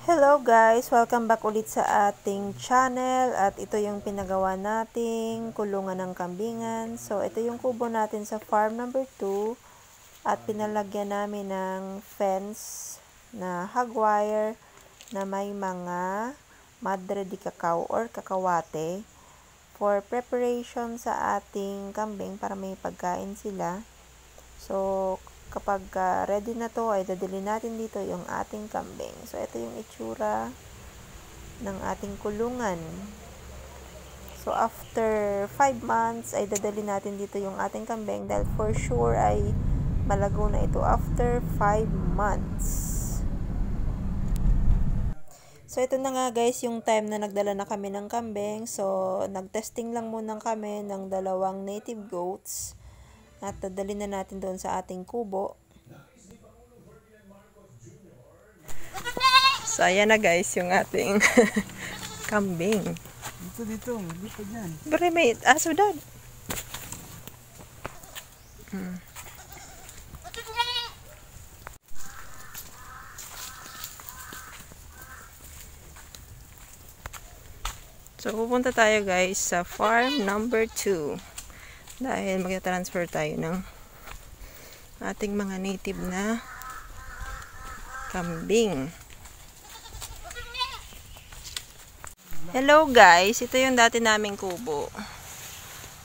Hello guys! Welcome back ulit sa ating channel at ito yung pinagawa nating kulungan ng kambingan. So ito yung kubo natin sa farm number 2 at pinalagyan namin ng fence na hog wire na may mga madre de cacao or kakawate for preparation sa ating kambing para may pagkain sila. So kapag ready na to ay dadali natin dito yung ating kambing. So ito yung itsura ng ating kulungan. So after 5 months ay dadali natin dito yung ating kambing dahil for sure ay malago na ito after 5 months. So ito na nga guys yung time na nagdala na kami ng kambing. So nagtesting lang muna kami ng 2 native goats. At dadali na natin doon sa ating kubo. So, ayan na guys, yung ating kambing. Dito, lipad yan. Bari, may aso dad. So, pupunta tayo guys sa farm number 2. Dahil mag-transfer tayo ng ating mga native na kambing. Hello guys, ito yung dati naming kubo.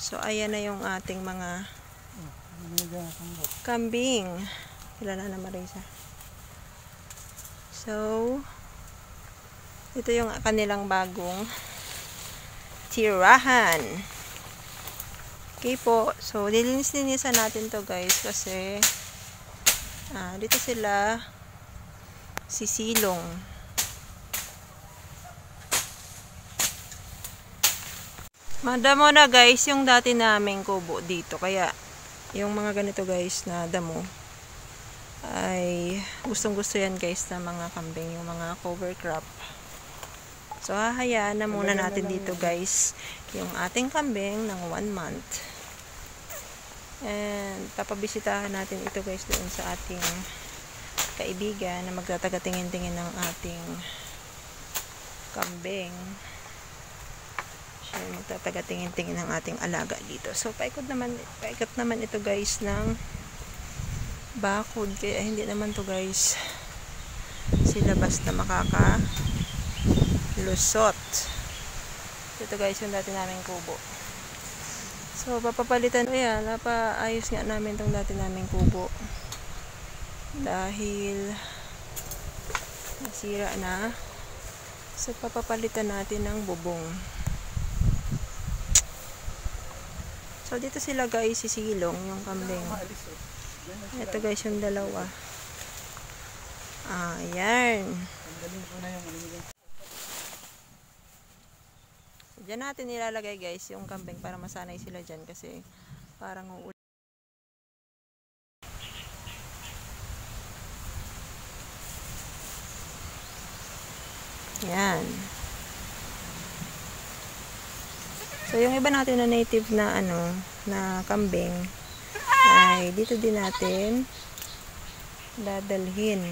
So ayan na yung ating mga kambing. Kilala na Marisa. So ito yung kanilang bagong tirahan. Okay po. So, dilinis-linisan natin to guys kasi dito sila sisilong. Madamo na guys yung dati naming kubo dito. Kaya, yung mga ganito guys na damo ay gustong-gusto yan guys na mga kambing, yung mga cover crop. So, hahayaan na muna natin dito guys yung ating kambing ng 1 month. And papabisitahan natin ito guys doon sa ating kaibigan na magtataga-tingin-tingin ng ating kambing. Siya magtataga-tingin-tingin ng ating alaga dito. So paikot naman ito guys ng bakod. Kaya hindi naman to guys sila basta makakalusot. Ito guys yung dati naming kubo. So, papapalitan. Ayan, napaayos nga namin itong dati naming kubo. Dahil nasira na. So, papapalitan natin ng bubong. So, dito sila guys, sisilong yung kambing. Ito guys yung dalawa. Ayan. Diyan natin nilalagay guys yung kambing para masanay sila dyan kasi parang uulan. Yan. So yung iba natin na native na na kambing ay dito din natin dadalhin.